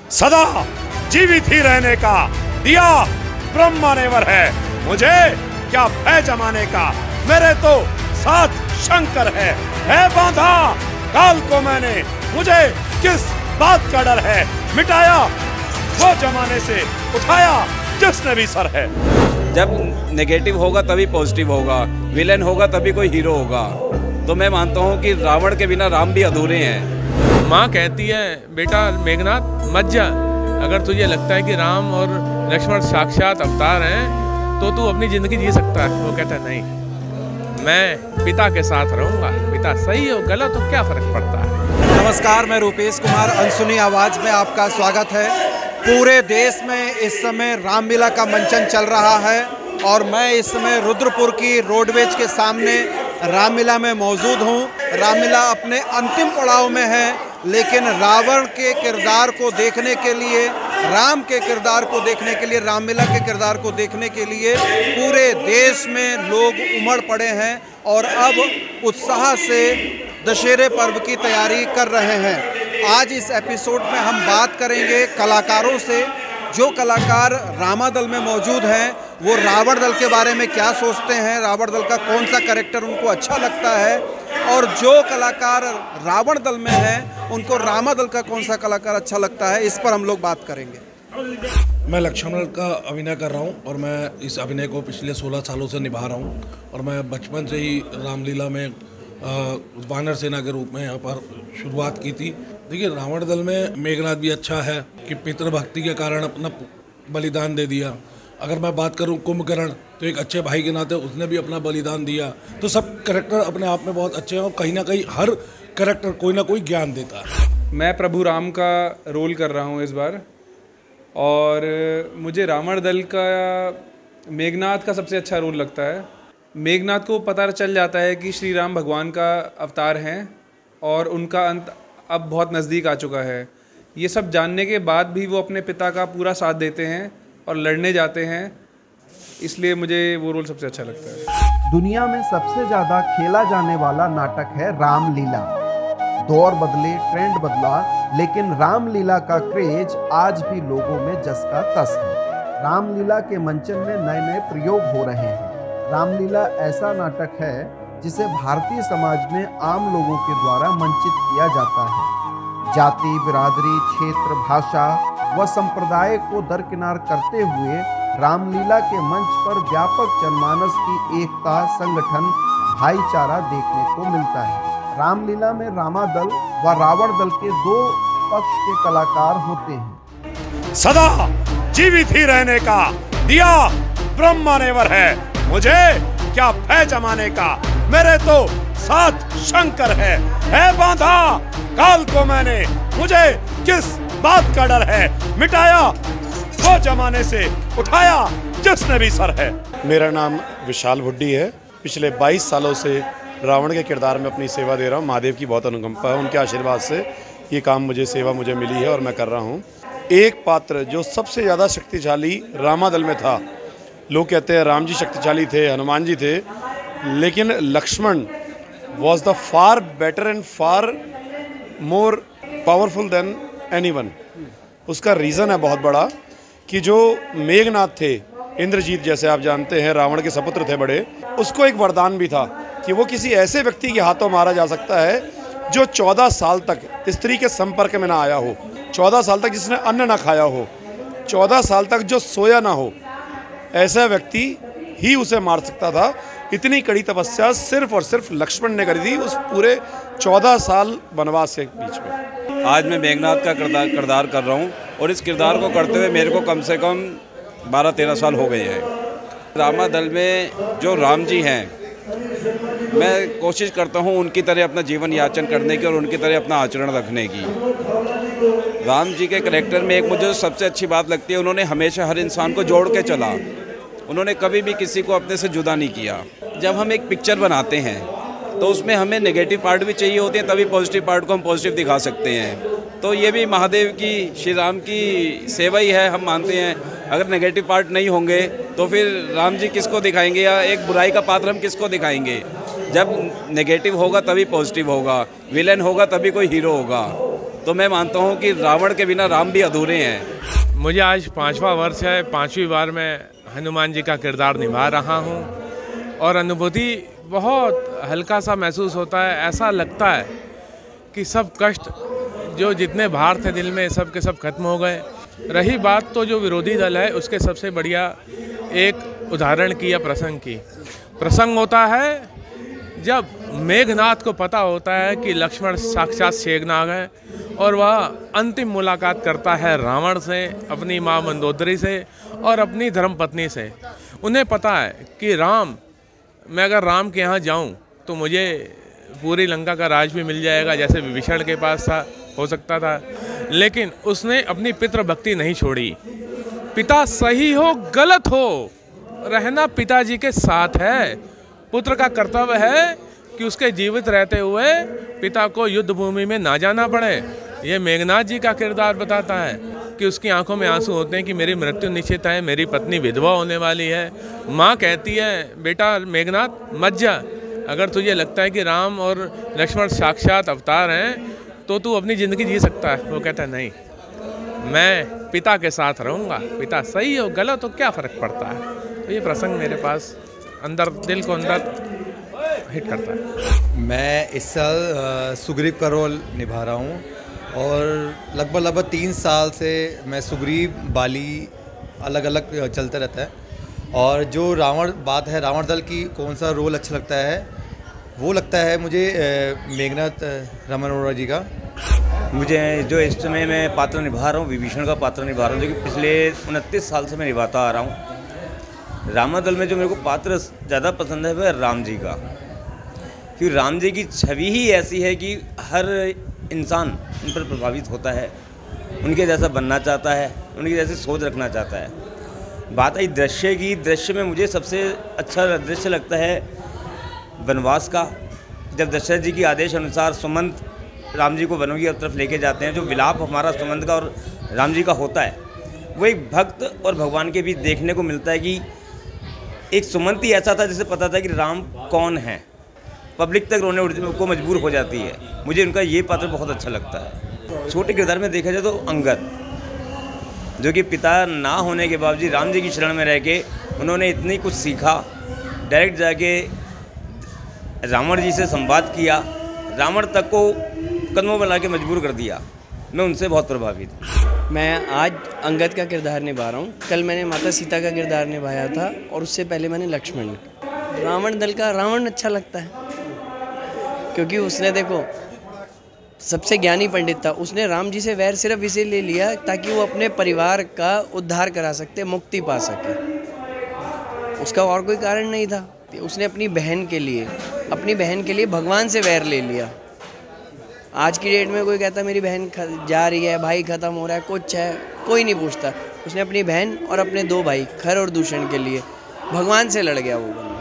सदा जीवित ही रहने का दिया ब्रह्मानेवर है। मुझे क्या भय जमाने का, मेरे तो साथ शंकर है बांधा काल को मैंने, मुझे किस बात का डर है। मिटाया वो जमाने से, उठाया जिसने भी सर है। जब नेगेटिव होगा तभी पॉजिटिव होगा, विलेन होगा तभी कोई हीरो होगा। तो मैं मानता हूँ कि रावण के बिना राम भी अधूरे हैं। माँ कहती है बेटा मेघनाथ मत जा, अगर तुझे लगता है कि राम और लक्ष्मण साक्षात अवतार हैं तो तू अपनी जिंदगी जी सकता है। वो कहता है नहीं, मैं पिता के साथ रहूँगा, पिता सही हो गलत हो क्या फर्क पड़ता है। नमस्कार, मैं रूपेश कुमार, अनसुनी आवाज़ में आपका स्वागत है। पूरे देश में इस समय रामलीला का मंचन चल रहा है और मैं इस समय रुद्रपुर की रोडवेज के सामने रामलीला में मौजूद हूँ। रामलीला अपने अंतिम पड़ाव में है, लेकिन रावण के किरदार को देखने के लिए, राम के किरदार को देखने के लिए, रामलीला के किरदार को देखने के लिए पूरे देश में लोग उमड़ पड़े हैं और अब उत्साह से दशहरे पर्व की तैयारी कर रहे हैं। आज इस एपिसोड में हम बात करेंगे कलाकारों से। जो कलाकार रामादल में मौजूद हैं वो रावण दल के बारे में क्या सोचते हैं, रावण दल का कौन सा कैरेक्टर उनको अच्छा लगता है, और जो कलाकार रावण दल में हैं उनको रामादल का कौन सा कलाकार अच्छा लगता है, इस पर हम लोग बात करेंगे। मैं लक्ष्मण का अभिनय कर रहा हूं और मैं इस अभिनय को पिछले 16 सालों से निभा रहा हूं और मैं बचपन से ही रामलीला में वानर सेना के रूप में यहाँ पर शुरुआत की थी। देखिए, रावण दल में मेघनाथ भी अच्छा है कि पितृभक्ति के कारण अपना बलिदान दे दिया। अगर मैं बात करूं कुंभकर्ण, तो एक अच्छे भाई के नाते उसने भी अपना बलिदान दिया। तो सब कैरेक्टर अपने आप में बहुत अच्छे हैं और कहीं ना कहीं हर कैरेक्टर कोई ना कोई ज्ञान देता है। मैं प्रभु राम का रोल कर रहा हूं इस बार, और मुझे रावण दल का मेघनाथ का सबसे अच्छा रोल लगता है। मेघनाथ को पता चल जाता है कि श्री राम भगवान का अवतार हैं और उनका अंत अब बहुत नज़दीक आ चुका है। ये सब जानने के बाद भी वो अपने पिता का पूरा साथ देते हैं और लड़ने जाते हैं, इसलिए मुझे वो रोल सबसे अच्छा लगता है। दुनिया में सबसे ज़्यादा खेला जाने वाला नाटक है रामलीला। दौर बदले, ट्रेंड बदला, लेकिन रामलीला का क्रेज आज भी लोगों में जस का तस है। रामलीला के मंचन में नए नए प्रयोग हो रहे हैं। रामलीला ऐसा नाटक है जिसे भारतीय समाज में आम लोगों के द्वारा मंचित किया जाता है। जाति, बिरादरी, क्षेत्र, भाषा व संप्रदाय को दरकिनार करते हुए रामलीला के मंच पर व्यापक जनमानस की एकता, संगठन, भाईचारा देखने को मिलता है। रामलीला में रामादल व रावण दल के दो पक्ष के कलाकार होते हैं। सदा जीवित ही रहने का दिया ब्रह्मानेवर है। मुझे क्या भय जमाने का, मेरे तो साथ शंकर है बांधा काल को मैंने, मुझे किस बात का डर है। मिटाया वो जमाने से, उठाया जिसने भी सर है। मेरा नाम विशाल भुड्डी है। पिछले 22 सालों से रावण के किरदार में अपनी सेवा दे रहा हूँ। महादेव की बहुत अनुकंपा है, उनके आशीर्वाद से ये काम सेवा मुझे मिली है और मैं कर रहा हूँ। एक पात्र जो सबसे ज़्यादा शक्तिशाली रामादल में था, लोग कहते हैं राम जी शक्तिशाली थे, हनुमान जी थे, लेकिन Lakshman was the far better and far more powerful than anyone. उसका रीज़न है बहुत बड़ा कि जो मेघनाथ थे, इंद्रजीत जैसे आप जानते हैं रावण के सपुत्र थे बड़े, उसको एक वरदान भी था कि वो किसी ऐसे व्यक्ति के हाथों मारा जा सकता है जो 14 साल तक स्त्री के संपर्क में ना आया हो, 14 साल तक जिसने अन्न ना खाया हो, 14 साल तक जो सोया ना हो, ऐसा व्यक्ति ही उसे मार सकता था। इतनी कड़ी तपस्या सिर्फ और सिर्फ लक्ष्मण ने करी थी उस पूरे 14 साल वनवास के बीच में। आज मैं मेघनाथ का किरदार कर रहा हूँ और इस किरदार को करते हुए मेरे को कम से कम 12-13 साल हो गए हैं। रामादल में जो राम जी हैं, मैं कोशिश करता हूँ उनकी तरह अपना जीवन याचन करने की और उनकी तरह अपना आचरण रखने की। राम जी के कैरेक्टर में एक मुझे सबसे अच्छी बात लगती है, उन्होंने हमेशा हर इंसान को जोड़ के चला। उन्होंने कभी भी किसी को अपने से जुदा नहीं किया। जब हम एक पिक्चर बनाते हैं तो उसमें हमें नेगेटिव पार्ट भी चाहिए होते हैं, तभी पॉजिटिव पार्ट को हम पॉजिटिव दिखा सकते हैं। तो ये भी महादेव की, श्री राम की सेवा ही है, हम मानते हैं। अगर नेगेटिव पार्ट नहीं होंगे तो फिर राम जी किसको दिखाएंगे, या एक बुराई का पात्र हम किसको दिखाएंगे। जब नेगेटिव होगा तभी पॉजिटिव होगा, विलेन होगा तभी कोई हीरो होगा। तो मैं मानता हूँ कि रावण के बिना राम भी अधूरे हैं। मुझे आज 5वां वर्ष है, 5वीं बार मैं हनुमान जी का किरदार निभा रहा हूँ और अनुभूति बहुत हल्का सा महसूस होता है। ऐसा लगता है कि सब कष्ट जो जितने भार थे दिल में सब के सब खत्म हो गए। रही बात तो जो विरोधी दल है उसके सबसे बढ़िया एक उदाहरण की या प्रसंग की। प्रसंग होता है जब मेघनाथ को पता होता है कि लक्ष्मण साक्षात शेषनाग है और वह अंतिम मुलाकात करता है रावण से, अपनी माँ मंदोदरी से और अपनी धर्मपत्नी से। उन्हें पता है कि मैं अगर राम के यहाँ जाऊँ तो मुझे पूरी लंका का राज भी मिल जाएगा, जैसे विभीषण के पास हो सकता था। लेकिन उसने अपनी पितृभक्ति नहीं छोड़ी। पिता सही हो गलत हो, रहना पिताजी के साथ है। पुत्र का कर्तव्य है कि उसके जीवित रहते हुए पिता को युद्ध भूमि में ना जाना पड़े। ये मेघनाथ जी का किरदार बताता है कि उसकी आंखों में आंसू होते हैं कि मेरी मृत्यु निश्चित है, मेरी पत्नी विधवा होने वाली है। माँ कहती है, बेटा मेघनाथ मत जा, अगर तुझे लगता है कि राम और लक्ष्मण साक्षात अवतार हैं तो तू अपनी ज़िंदगी जी सकता है। वो कहता है नहीं, मैं पिता के साथ रहूँगा, पिता सही हो गलत हो क्या फ़र्क पड़ता है। तो ये प्रसंग मेरे पास अंदर दिल को अंदर हिट करता है। मैं इस साल सुग्रीव का रोल निभा रहा हूँ और लगभग 3 साल से मैं सुग्रीव बाली अलग अलग चलता रहता है। और जो रावण दल की कौन सा रोल अच्छा लगता है, वो लगता है मुझे मेघनाथ राम अरोड़ा जी का। मुझे जो इस समय मैं पात्र निभा रहा हूँ, विभीषण का पात्र निभा रहा हूँ, जो कि पिछले 29 साल से मैं निभाता आ रहा हूँ। रामा दल में जो मेरे को पात्र ज़्यादा पसंद है वह राम जी का, क्योंकि राम जी की छवि ही ऐसी है कि हर इंसान उन पर प्रभावित होता है, उनके जैसा बनना चाहता है, उनकी जैसी सोच रखना चाहता है। बात आई दृश्य की, दृश्य में मुझे सबसे अच्छा दृश्य लगता है वनवास का, जब दशरथ जी के आदेश अनुसार सुमंत राम जी को वनों की तरफ लेके जाते हैं। जो विलाप हमारा सुमंत का और राम जी का होता है वो एक भक्त और भगवान के बीच देखने को मिलता है कि एक सुमंत ही ऐसा था जिसे पता था कि राम कौन है, पब्लिक तक रोने को मजबूर हो जाती है। मुझे उनका ये पात्र बहुत अच्छा लगता है। छोटे किरदार में देखा जाए तो अंगद, जो कि पिता ना होने के बावजूद राम जी की शरण में रह के उन्होंने इतनी कुछ सीखा, डायरेक्ट जाके रावण जी से संवाद किया, रावण तक को कदमों में ला के मजबूर कर दिया। मैं उनसे बहुत प्रभावित हूँ। मैं आज अंगद का किरदार निभा रहा हूँ। कल मैंने माता सीता का किरदार निभाया था और उससे पहले मैंने लक्ष्मण। रावण दल का रावण अच्छा लगता है क्योंकि उसने देखो सबसे ज्ञानी पंडित था। उसने राम जी से वैर सिर्फ इसीलिए लिया ताकि वो अपने परिवार का उद्धार करा सकते, मुक्ति पा सके। उसका और कोई कारण नहीं था। उसने अपनी बहन के लिए भगवान से वैर ले लिया। आज की डेट में कोई कहता मेरी बहन जा रही है, भाई ख़त्म हो रहा है, कुछ है, कोई नहीं पूछता। उसने अपनी बहन और अपने 2 भाई खर और दूषण के लिए भगवान से लड़ गया वो बंदा।